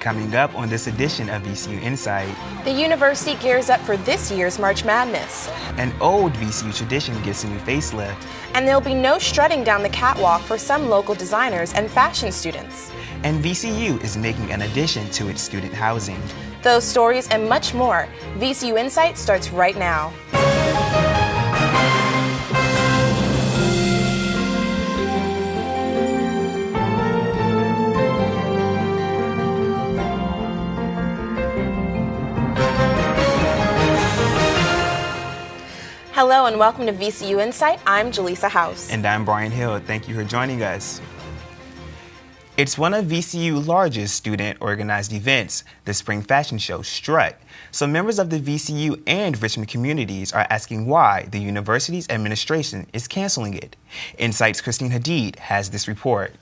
Coming up on this edition of VCU InSight. The university gears up for this year's March Madness. An old VCU tradition gets a new facelift. And there'll be no strutting down the catwalk for some local designers and fashion students. And VCU is making an addition to its student housing. Those stories and much more. VCU InSight starts right now. Hello and welcome to VCU InSight. I'm Jaleesa House. And I'm Brian Hill. Thank you for joining us. It's one of VCU's largest student-organized events, the Spring Fashion Show, Strut. So members of the VCU and Richmond communities are asking why the university's administration is canceling it. InSight's Christine Hadid has this report.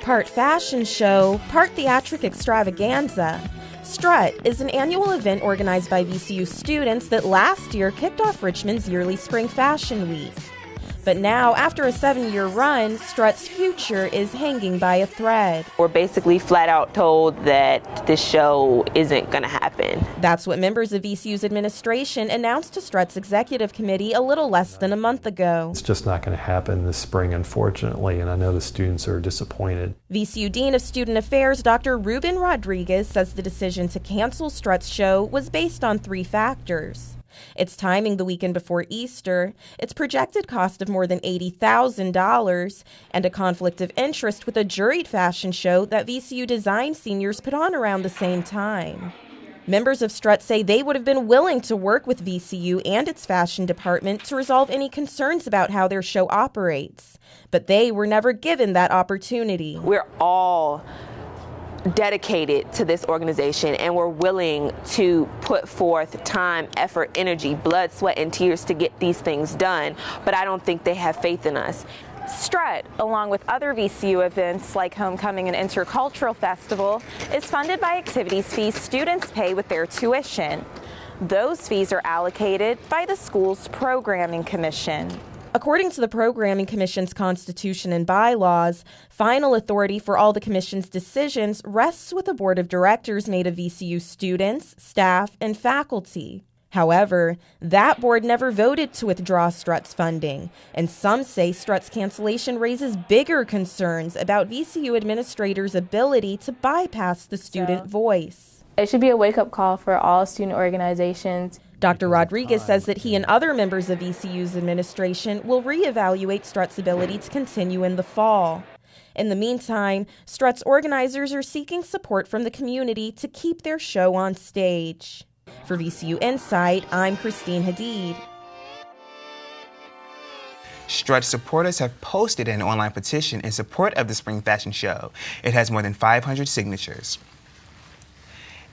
Part fashion show, part theatric extravaganza. Strut is an annual event organized by VCU students that last year kicked off Richmond's yearly Spring Fashion Week. But now, after a 7-year run, Strut's future is hanging by a thread. We're basically flat out told that this show isn't going to happen. That's what members of VCU's administration announced to Strut's executive committee a little less than a month ago. It's just not going to happen this spring, unfortunately, and I know the students are disappointed. VCU Dean of Student Affairs, Dr. Ruben Rodriguez, says the decision to cancel Strut's show was based on 3 factors. Its timing the weekend before Easter, its projected cost of more than $80,000, and a conflict of interest with a juried fashion show that VCU design seniors put on around the same time. Members of Strut say they would have been willing to work with VCU and its fashion department to resolve any concerns about how their show operates, but they were never given that opportunity. We're all dedicated to this organization, and we're willing to put forth time, effort, energy, blood, sweat, and tears to get these things done, but I don't think they have faith in us. Strut, along with other VCU events like Homecoming and Intercultural Festival, is funded by activities fees students pay with their tuition. Those fees are allocated by the school's programming commission. According to the Programming Commission's constitution and bylaws, final authority for all the commission's decisions rests with a board of directors made of VCU students, staff, and faculty. However, that board never voted to withdraw Strut's funding, and some say Strut's cancellation raises bigger concerns about VCU administrators' ability to bypass the student voice. It should be a wake-up call for all student organizations. Dr. Rodriguez says that he and other members of VCU's administration will reevaluate Strut's ability to continue in the fall. In the meantime, Strut's organizers are seeking support from the community to keep their show on stage. For VCU InSight, I'm Christine Hadid. Strut supporters have posted an online petition in support of the Spring Fashion Show. It has more than 500 signatures.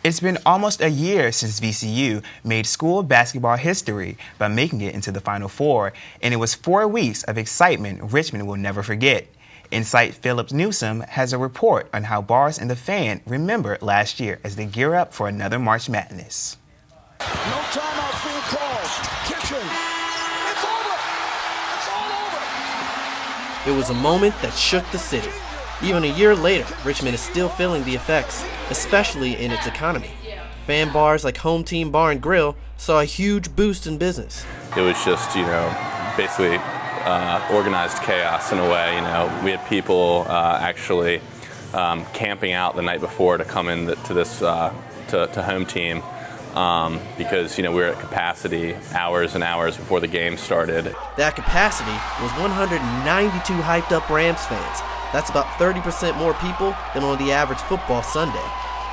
It's been almost a year since VCU made school basketball history by making it into the Final Four, and it was 4 weeks of excitement Richmond will never forget. InSight Philip Newsom has a report on how Bars and the Fan remember last year as they gear up for another March Madness. No timeouts being called. Kitchen. It's over. It's all over. It was a moment that shook the city. Even a year later, Richmond is still feeling the effects, especially in its economy. Fan bars like Home Team Bar and Grill saw a huge boost in business. It was just, basically organized chaos in a way. We had people actually camping out the night before to come in to this to Home Team because we were at capacity hours and hours before the game started. That capacity was 192 hyped up Rams fans. That's about 30% more people than on the average football Sunday.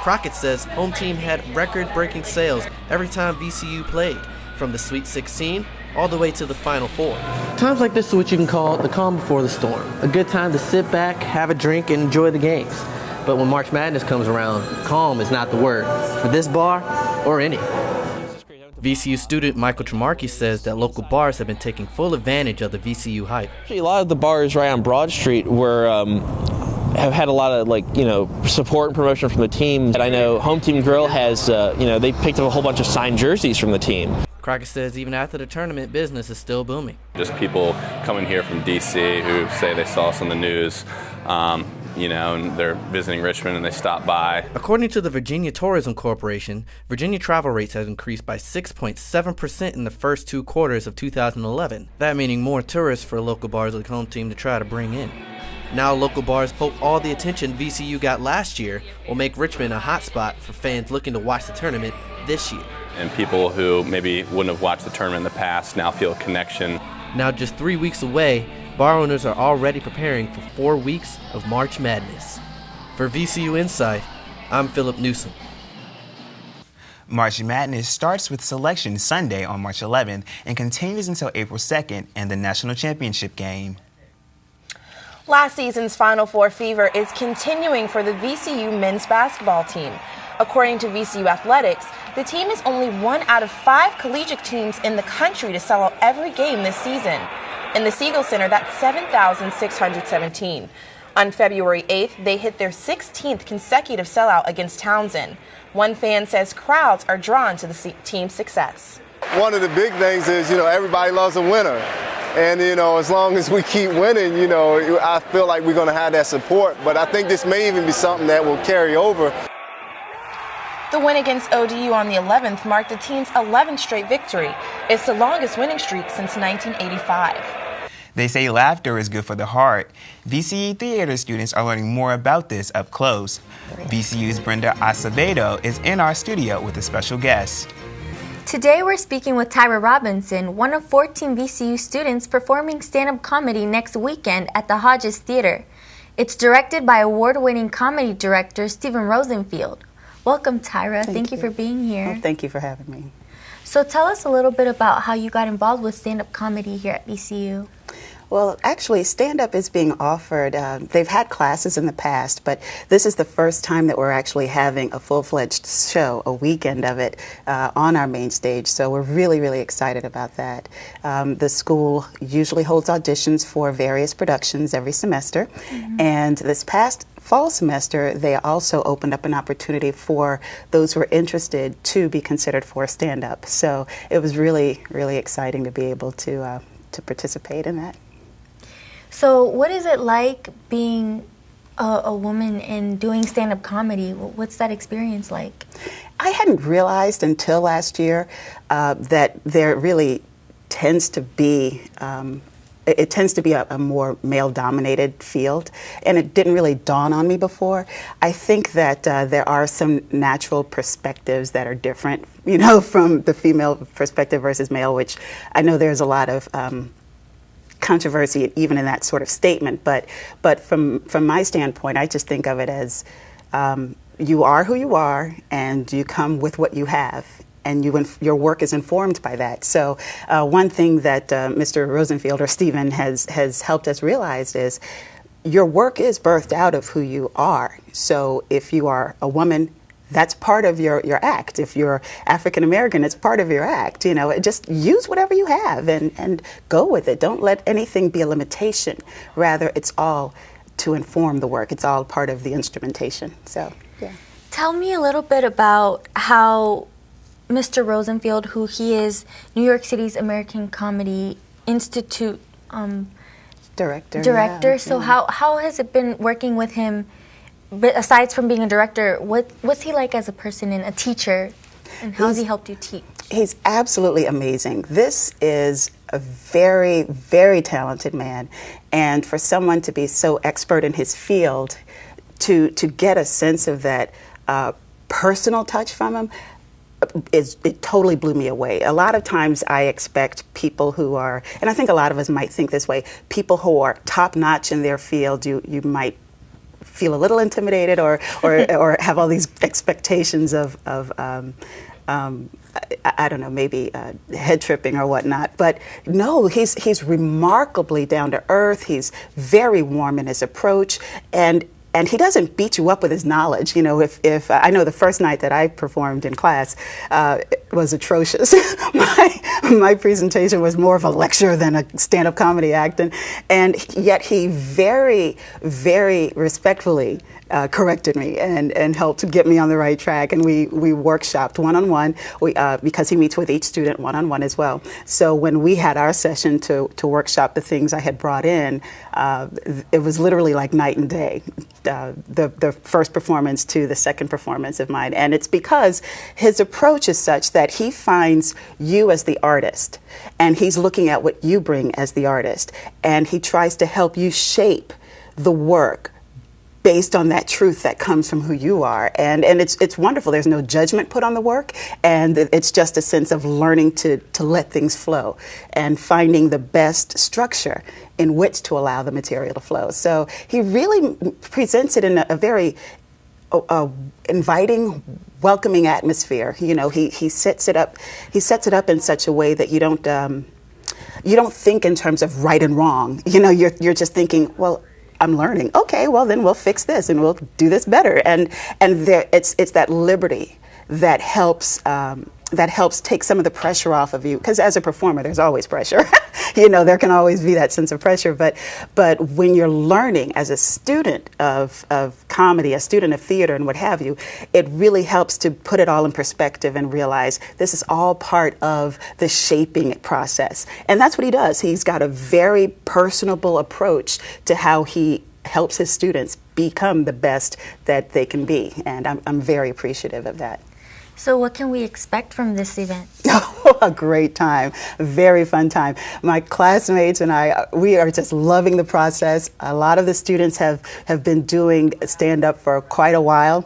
Crockett says Home Team had record-breaking sales every time VCU played, from the Sweet 16 all the way to the Final Four. Times like this are what you can call the calm before the storm. A good time to sit back, have a drink, and enjoy the games. But when March Madness comes around, calm is not the word for this bar or any. VCU student Michael Tremarkey says that local bars have been taking full advantage of the VCU hype. A lot of the bars right on Broad Street have had a lot of support and promotion from the team. And I know Home Team Grill has they picked up a whole bunch of signed jerseys from the team. Crockett says even after the tournament, business is still booming. Just people coming here from DC who say they saw us on the news. and they're visiting Richmond and they stop by. According to the Virginia Tourism Corporation, Virginia travel rates have increased by 6.7% in the first 2 quarters of 2011. That meaning more tourists for local bars like Home Team to try to bring in. Now local bars hope all the attention VCU got last year will make Richmond a hotspot for fans looking to watch the tournament this year. And people who maybe wouldn't have watched the tournament in the past now feel a connection. Now just 3 weeks away, bar owners are already preparing for 4 weeks of March Madness. For VCU InSight, I'm Philip Newsom. March Madness starts with Selection Sunday on March 11th and continues until April 2nd and the National Championship game. Last season's Final Four fever is continuing for the VCU men's basketball team. According to VCU Athletics, the team is only 1 out of 5 collegiate teams in the country to sell out every game this season. In the Siegel Center, that's 7,617. On February 8th, they hit their 16th consecutive sellout against Townsend. One fan says crowds are drawn to the team's success. One of the big things is, everybody loves a winner. And, as long as we keep winning, I feel like we're going to have that support. But I think this may even be something that will carry over. The win against ODU on the 11th marked the team's 11th straight victory. It's the longest winning streak since 1985. They say laughter is good for the heart. VCU theater students are learning more about this up close. VCU's Brenda Acevedo is in our studio with a special guest. Today we're speaking with Tyra Robinson, one of 14 VCU students performing stand-up comedy next weekend at the Hodges Theater. It's directed by award-winning comedy director Stephen Rosenfield. Welcome, Tyra. Thank you for being here. Oh, thank you for having me. So tell us a little bit about how you got involved with stand-up comedy here at VCU. Well, actually, stand-up is being offered. They've had classes in the past, but this is the first time that we're actually having a full-fledged show, a weekend of it, on our main stage. So we're really, really excited about that. The school usually holds auditions for various productions every semester, and this past fall semester, they also opened up an opportunity for those who are interested to be considered for stand-up. So it was really, really exciting to be able to participate in that. So what is it like being a woman and doing stand-up comedy? What's that experience like? I hadn't realized until last year that there really tends to be it tends to be a more male-dominated field, and it didn't really dawn on me before. I think that there are some natural perspectives that are different, from the female perspective versus male, which I know there's a lot of controversy even in that sort of statement. But from my standpoint, I just think of it as you are who you are, and you come with what you have. And your work is informed by that. So one thing that Mr. Rosenfield or Stephen has helped us realize is your work is birthed out of who you are. So if you are a woman, that's part of your act. If you're African American, it's part of your act. Just use whatever you have and go with it. Don't let anything be a limitation. Rather, it's all to inform the work. It's all part of the instrumentation. So, yeah. Tell me a little bit about how Mr. Rosenfield, who he is New York City's American Comedy Institute director. Yeah, so yeah. How has it been working with him? But aside from being a director, what's he like as a person and a teacher, and how has he helped you teach? He's absolutely amazing. This is a very, very talented man, and for someone to be so expert in his field, to get a sense of that personal touch from him, it totally blew me away. A lot of times I expect people who are, and I think a lot of us might think this way, people who are top-notch in their field, you might feel a little intimidated or have all these expectations of I don't know, maybe head tripping or whatnot. But no, he's remarkably down to earth. He's very warm in his approach, and he doesn't beat you up with his knowledge. If I know the first night that I performed in class was atrocious. my presentation was more of a lecture than a stand-up comedy act, and yet he very, very respectfully corrected me and helped to get me on the right track. And we workshopped one-on-one because he meets with each student one-on-one as well. So when we had our session to workshop the things I had brought in, it was literally like night and day. the first performance to the second performance of mine. And it's because his approach is such that he finds you as the artist, and he's looking at what you bring as the artist, and he tries to help you shape the work based on that truth that comes from who you are. And it's wonderful. There's no judgment put on the work, and it's just a sense of learning to let things flow and finding the best structure in which to allow the material to flow. So he really presents it in a very inviting, welcoming atmosphere. You know, he sets it up in such a way that you don't think in terms of right and wrong. You know, you're just thinking, well, I'm learning. Okay, well then we'll fix this and we'll do this better. And it's that liberty that helps take some of the pressure off of you. Because as a performer, there's always pressure. You know, there can always be that sense of pressure. But when you're learning as a student of comedy, a student of theater and what have you, it really helps to put it all in perspective and realize this is all part of the shaping process. And that's what he does. He's got a very personable approach to how he helps his students become the best that they can be. And I'm very appreciative of that. So what can we expect from this event? A great time, a very fun time. My classmates and we are just loving the process. A lot of the students have been doing stand-up for quite a while.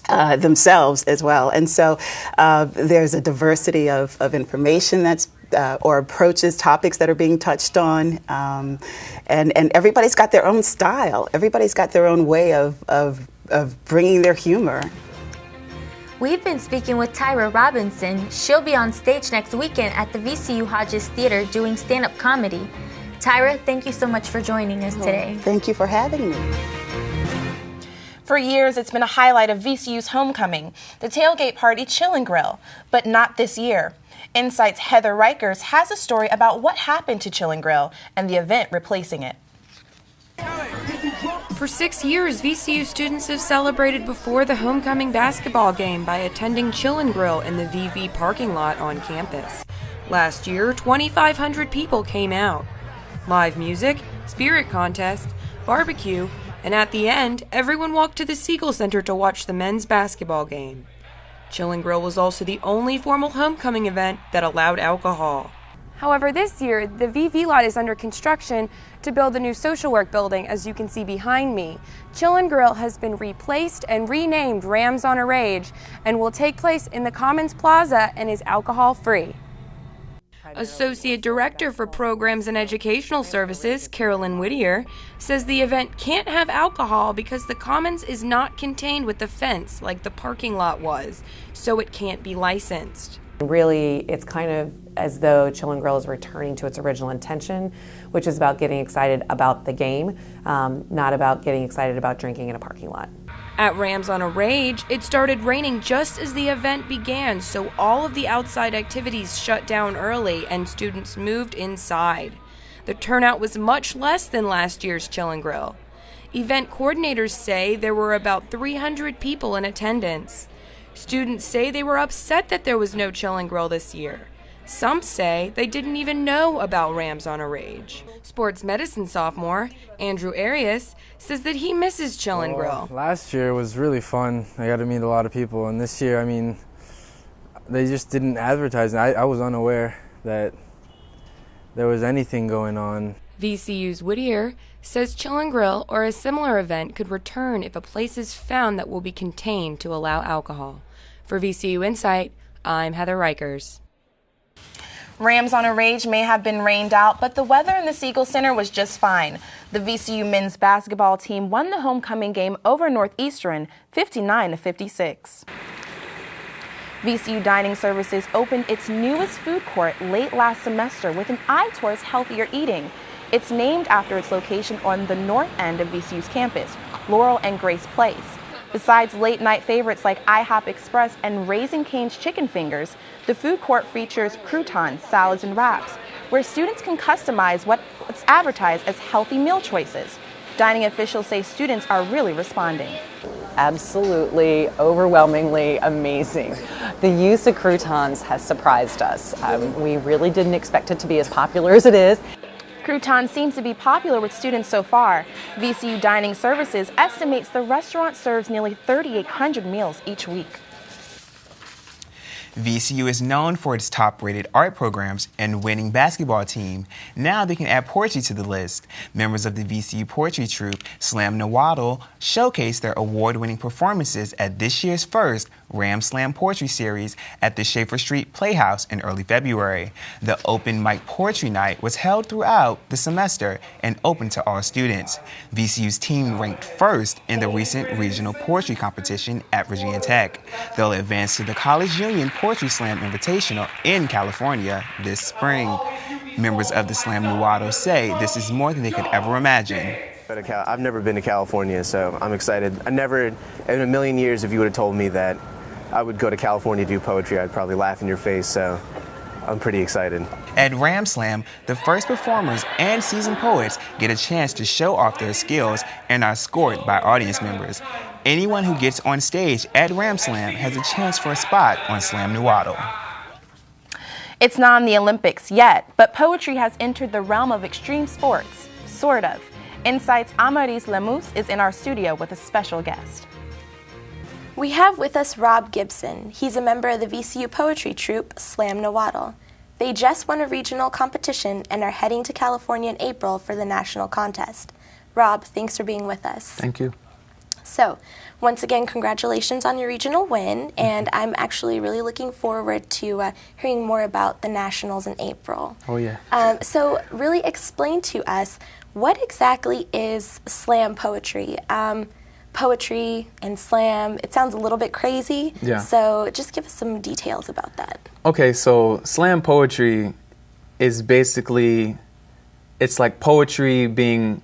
Themselves as well. And so there's a diversity of information that's or approaches, topics that are being touched on, and everybody's got their own style. Everybody's got their own way of bringing their humor. We've been speaking with Tyra Robinson. She'll be on stage next weekend at the VCU Hodges Theater doing stand-up comedy. Tyra, thank you so much for joining us today. Thank you for having me. For years, it's been a highlight of VCU's homecoming, the tailgate party Chill and Grill, but not this year. InSight's Heather Reichers has a story about what happened to Chill and Grill and the event replacing it. For 6 years, VCU students have celebrated before the homecoming basketball game by attending Chill and Grill in the VV parking lot on campus. Last year, 2,500 people came out. Live music, spirit contest, barbecue, and at the end, everyone walked to the Siegel Center to watch the men's basketball game. Chill and Grill was also the only formal homecoming event that allowed alcohol. However, this year, the VV lot is under construction to build a new social work building, as you can see behind me. Chill and Grill has been replaced and renamed Rams on a Rage and will take place in the Commons Plaza and is alcohol-free. Associate Director for Programs and Educational Services, Carolyn Whittier, says the event can't have alcohol because the Commons is not contained with the fence like the parking lot was, so it can't be licensed. Really, it's kind of as though Chill and Grill is returning to its original intention, which is about getting excited about the game, not about getting excited about drinking in a parking lot. At Rams on a Rage, it started raining just as the event began, so all of the outside activities shut down early and students moved inside. The turnout was much less than last year's Chill and Grill. Event coordinators say there were about 300 people in attendance. Students say they were upset that there was no Chill and Grill this year. Some say they didn't even know about Rams on a Rage. Sports medicine sophomore Andrew Arias says that he misses Chill and Grill. Last year was really fun. I got to meet a lot of people, and this year, I mean, they just didn't advertise. I was unaware that there was anything going on. VCU's Whittier says Chill and Grill or a similar event could return if a place is found that will be contained to allow alcohol. For VCU InSight, I'm Heather Reichers. Rams on a Rage may have been rained out, but the weather in the Siegel Center was just fine. The VCU men's basketball team won the homecoming game over Northeastern 59-56. VCU Dining Services opened its newest food court late last semester with an eye towards healthier eating. It's named after its location on the north end of VCU's campus, Laurel and Grace Place. Besides late-night favorites like IHOP Express and Raising Cane's Chicken Fingers, the food court features croutons, salads, and wraps, where students can customize what's advertised as healthy meal choices. Dining officials say students are really responding. Absolutely, overwhelmingly amazing. The use of croutons has surprised us. We really didn't expect it to be as popular as it is. Crouton seems to be popular with students so far. VCU Dining Services estimates the restaurant serves nearly 3,800 meals each week. VCU is known for its top-rated art programs and winning basketball team. Now they can add poetry to the list. Members of the VCU Poetry Troupe, Slam Nawaddle, showcased their award-winning performances at this year's first Ram Slam Poetry Series at the Schaefer Street Playhouse in early February. The open mic poetry night was held throughout the semester and open to all students. VCU's team ranked first in the recent regional poetry competition at Virginia Tech. They'll advance to the College Union Poetry Slam Invitational in California this spring. Members of the Slam Nawaddle say this is more than they could ever imagine. I've never been to California, so I'm excited. I never, in a million years, if you would have told me that I would go to California to do poetry, I'd probably laugh in your face, so I'm pretty excited. At Ram Slam, the first performers and seasoned poets get a chance to show off their skills and are scored by audience members. Anyone who gets on stage at Ram Slam has a chance for a spot on Slam Nawaddle. It's not in the Olympics yet, but poetry has entered the realm of extreme sports, sort of. InSight's Amaris Lemus is in our studio with a special guest. We have with us Rob Gibson. He's a member of the VCU Poetry Troupe, Slam Nawaddle. They just won a regional competition and are heading to California in April for the national contest. Rob, thanks for being with us. Thank you. So, once again, congratulations on your regional win, and I'm actually really looking forward to hearing more about the nationals in April. Oh, yeah. So, really explain to us, what exactly is slam poetry? Poetry and slam, it sounds a little bit crazy. Yeah. So just give us some details about that. Okay, so slam poetry is basically, it's like poetry being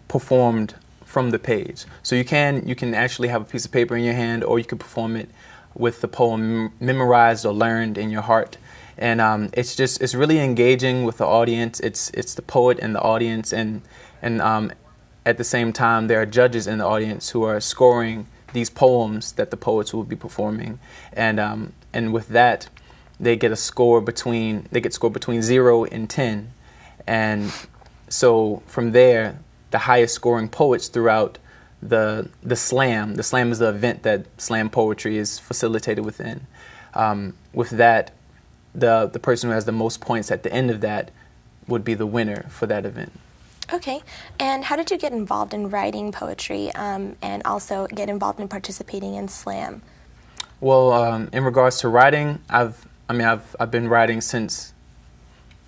performed from the page. So you can actually have a piece of paper in your hand, or you can perform it with the poem memorized or learned in your heart. And it's really engaging with the audience. It's the poet and the audience, and at the same time, there are judges in the audience who are scoring these poems that the poets will be performing, and with that, they get scored between 0 and 10, and so from there, the highest scoring poets throughout the slam. The slam is the event that slam poetry is facilitated within. With that, the person who has the most points at the end of that would be the winner for that event. Okay, and how did you get involved in writing poetry and also get involved in participating in slam? Well, in regards to writing, I've been writing since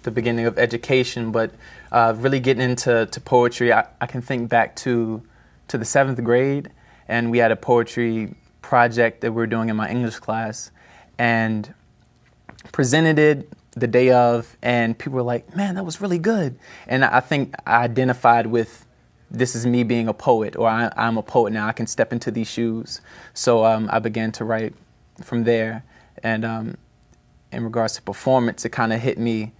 the beginning of education, but really getting into poetry, I can think back to the 7th grade, and we had a poetry project that we were doing in my English class, and presented it the day of, and people were like, man, that was really good. And I think I identified with, this is me being a poet, or I'm a poet now, I can step into these shoes. So I began to write from there. And in regards to performance, it kind of hit me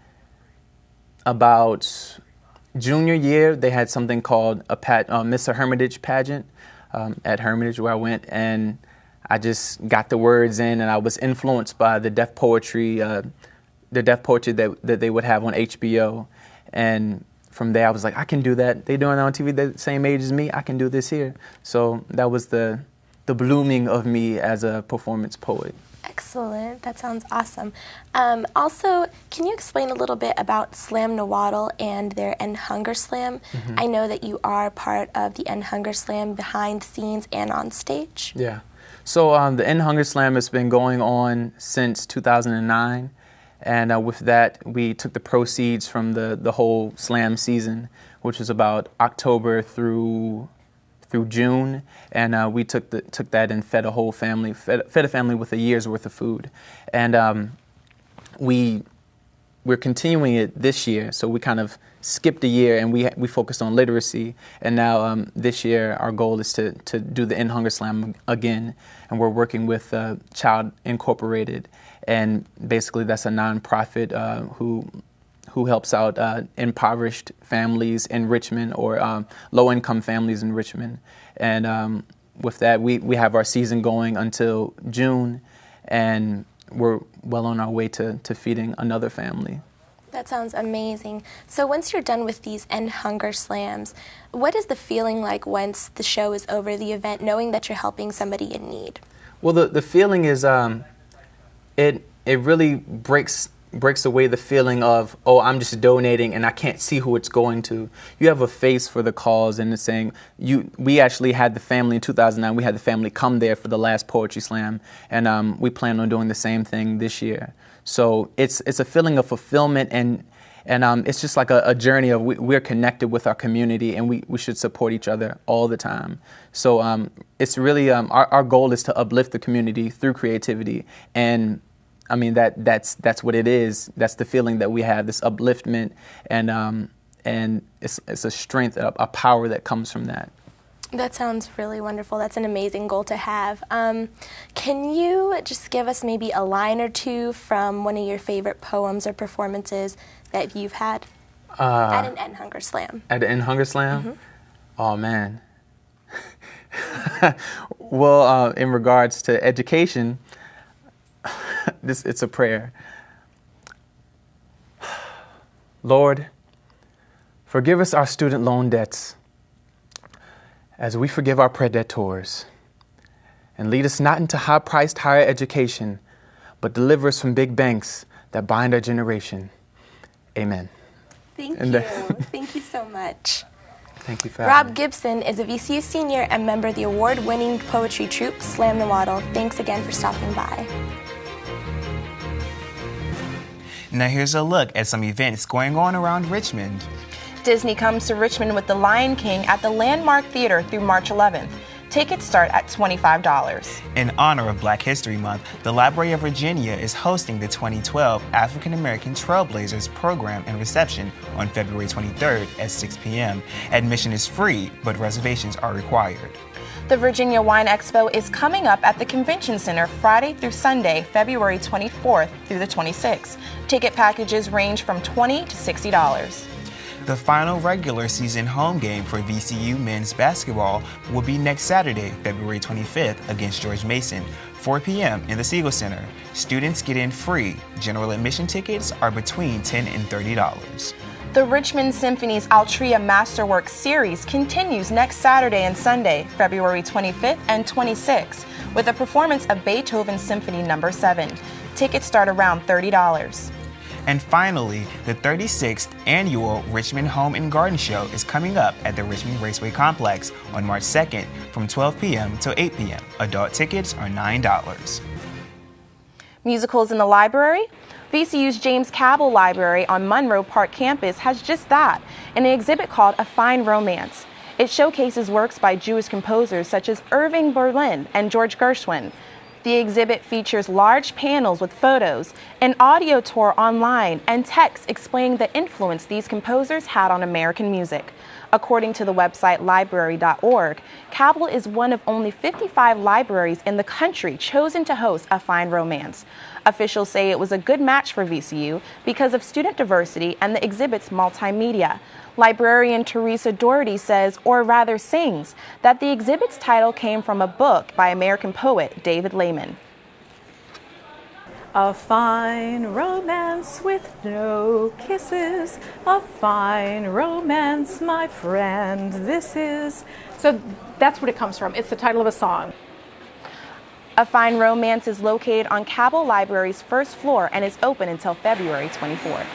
about junior year. They had something called a Mr. Hermitage pageant at Hermitage, where I went, and I just got the words in, and I was influenced by the deaf poetry that they would have on HBO. And from there, I was like, I can do that. They're doing that on TV, they're the same age as me. I can do this here. So that was the blooming of me as a performance poet. Excellent. That sounds awesome. Also, can you explain a little bit about Slam Nawaddle and their End Hunger Slam? Mm-hmm. I know that you are part of the End Hunger Slam behind the scenes and on stage. Yeah. So the End Hunger Slam has been going on since 2009. And with that, we took the proceeds from the whole slam season, which was about October through June, and we took that and fed a family with a year's worth of food. And we're continuing it this year, so we kind of skipped a year, and we focused on literacy. And now this year, our goal is to do the End Hunger Slam again, and we're working with Child Incorporated. And basically, that's a nonprofit who helps out impoverished families in Richmond, or low-income families in Richmond. And with that, we have our season going until June, and we're well on our way to feeding another family. That sounds amazing. So once you're done with these End Hunger Slams, what is the feeling like once the show is over, the event, knowing that you're helping somebody in need? Well, the feeling is it really breaks away the feeling of, oh, I'm just donating and I can't see who it's going to. You have a face for the cause, and it's saying we actually had the family in 2009. We had the family come there for the last Poetry Slam, and we plan on doing the same thing this year. So it's a feeling of fulfillment, and it's just like a journey of we're connected with our community, and we should support each other all the time. So it's really our goal is to uplift the community through creativity, and I mean that's what it is. That's the feeling that we have, this upliftment, and it's a strength, a power that comes from that. That sounds really wonderful. That's an amazing goal to have. Can you just give us maybe a line or two from one of your favorite poems or performances that you've had at an End Hunger Slam? At an End Hunger Slam? Mm-hmm. Oh, man. Well, in regards to education, it's a prayer. Lord, forgive us our student loan debts, as we forgive our creditors, and lead us not into high-priced higher education, but deliver us from big banks that bind our generation. Amen. Thank you. Thank you so much. Thank you for having me. Rob Gibson is a VCU senior and member of the award-winning poetry troupe Slam the Waddle. Thanks again for stopping by. Now here's a look at some events going on around Richmond. Disney comes to Richmond with The Lion King at the Landmark Theater through March 11th. Tickets start at $25. In honor of Black History Month, the Library of Virginia is hosting the 2012 African American Trailblazers program and reception on February 23rd at 6 p.m. Admission is free, but reservations are required. The Virginia Wine Expo is coming up at the Convention Center Friday through Sunday, February 24th through the 26th. Ticket packages range from $20 to $60. The final regular season home game for VCU men's basketball will be next Saturday, February 25th against George Mason, 4 p.m. in the Siegel Center. Students get in free. General admission tickets are between $10 and $30. The Richmond Symphony's Altria Masterworks series continues next Saturday and Sunday, February 25th and 26th, with a performance of Beethoven's Symphony No. 7. Tickets start around $30. And finally, the 36th annual Richmond Home and Garden Show is coming up at the Richmond Raceway Complex on March 2nd from 12 p.m. to 8 p.m. Adult tickets are $9. Musicals in the library? VCU's James Cabell Library on Monroe Park campus has just that, an exhibit called A Fine Romance. It showcases works by Jewish composers such as Irving Berlin and George Gershwin. The exhibit features large panels with photos, an audio tour online, and text explaining the influence these composers had on American music. According to the website library.org, Cabell is one of only 55 libraries in the country chosen to host A Fine Romance. Officials say it was a good match for VCU because of student diversity and the exhibit's multimedia. Librarian Teresa Doherty says, or rather sings, that the exhibit's title came from a book by American poet David Lehman. A fine romance with no kisses, a fine romance, my friend, this is. So that's what it comes from. It's the title of a song. A Fine Romance is located on Cabell Library's first floor and is open until February 24th.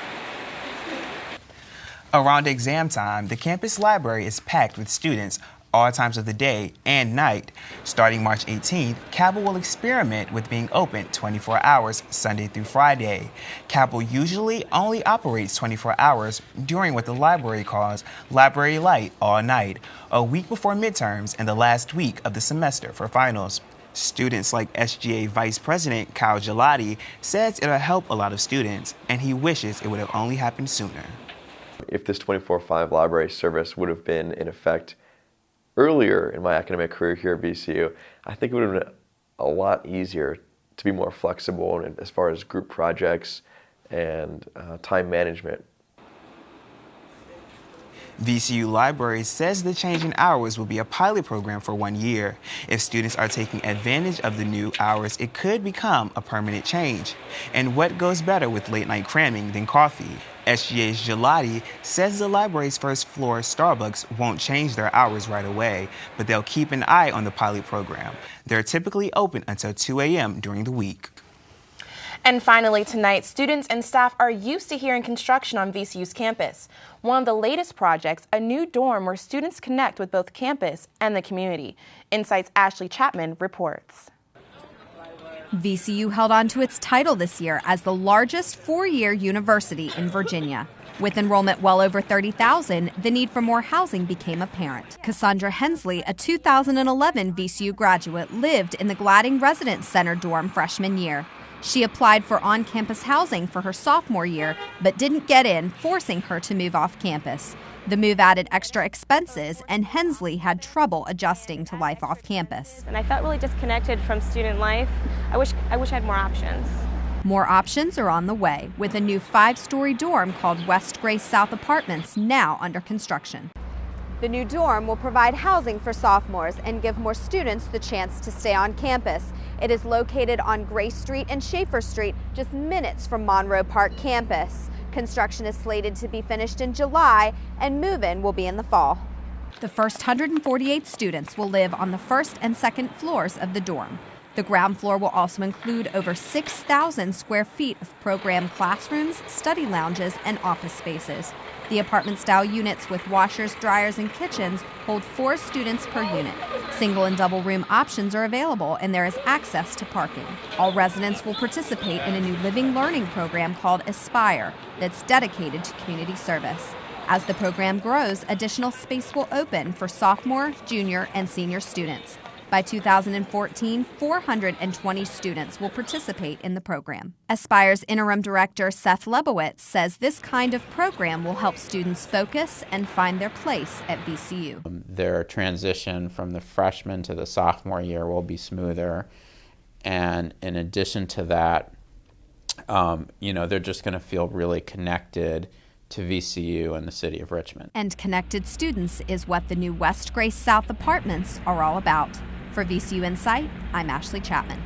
Around exam time, the campus library is packed with students all times of the day and night. Starting March 18th, Cabell will experiment with being open 24 hours Sunday through Friday. Cabell usually only operates 24 hours during what the library calls Library Light all night, a week before midterms and the last week of the semester for finals. Students like SGA Vice President Kyle Gelati says it'll help a lot of students, and he wishes it would have only happened sooner. If this 24/5 library service would have been in effect earlier in my academic career here at VCU, I think it would have been a lot easier to be more flexible as far as group projects and time management. VCU Libraries says the change in hours will be a pilot program for 1 year. If students are taking advantage of the new hours, it could become a permanent change. And what goes better with late-night cramming than coffee? SGA's Gelati says the library's first floor Starbucks won't change their hours right away, but they'll keep an eye on the pilot program. They're typically open until 2 a.m. during the week. And finally tonight, students and staff are used to hearing construction on VCU's campus. One of the latest projects, a new dorm where students connect with both campus and the community. InSight's Ashley Chapman reports. VCU held on to its title this year as the largest four-year university in Virginia. With enrollment well over 30,000, the need for more housing became apparent. Cassandra Hensley, a 2011 VCU graduate, lived in the Gladding Residence Center dorm freshman year. She applied for on-campus housing for her sophomore year, but didn't get in, forcing her to move off campus. The move added extra expenses, and Hensley had trouble adjusting to life off campus. And I felt really disconnected from student life. I wish I had more options. More options are on the way, with a new 5-story dorm called West Grace South Apartments now under construction. The new dorm will provide housing for sophomores and give more students the chance to stay on campus. It is located on Grace Street and Schaefer Street, just minutes from Monroe Park campus. Construction is slated to be finished in July, and move-in will be in the fall. The first 148 students will live on the first and second floors of the dorm. The ground floor will also include over 6,000 square feet of program classrooms, study lounges, and office spaces. The apartment-style units with washers, dryers, and kitchens hold 4 students per unit. Single and double room options are available, and there is access to parking. All residents will participate in a new living learning program called Aspire that's dedicated to community service. As the program grows, additional space will open for sophomore, junior, and senior students. By 2014, 420 students will participate in the program. Aspire's interim director, Seth Lebowitz, says this kind of program will help students focus and find their place at VCU. Their transition from the freshman to the sophomore year will be smoother. And in addition to that, they're just going to feel really connected to VCU and the city of Richmond. And connected students is what the new West Grace South Apartments are all about. For VCU InSight, I'm Ashley Chapman.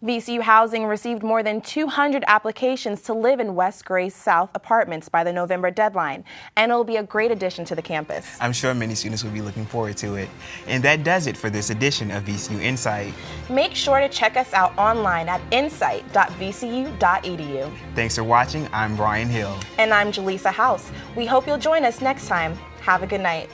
VCU Housing received more than 200 applications to live in West Grace South Apartments by the November deadline, and it will be a great addition to the campus. I'm sure many students will be looking forward to it. And that does it for this edition of VCU InSight. Make sure to check us out online at insight.vcu.edu. Thanks for watching. I'm Brian Hill. And I'm Jaleesa House. We hope you'll join us next time. Have a good night.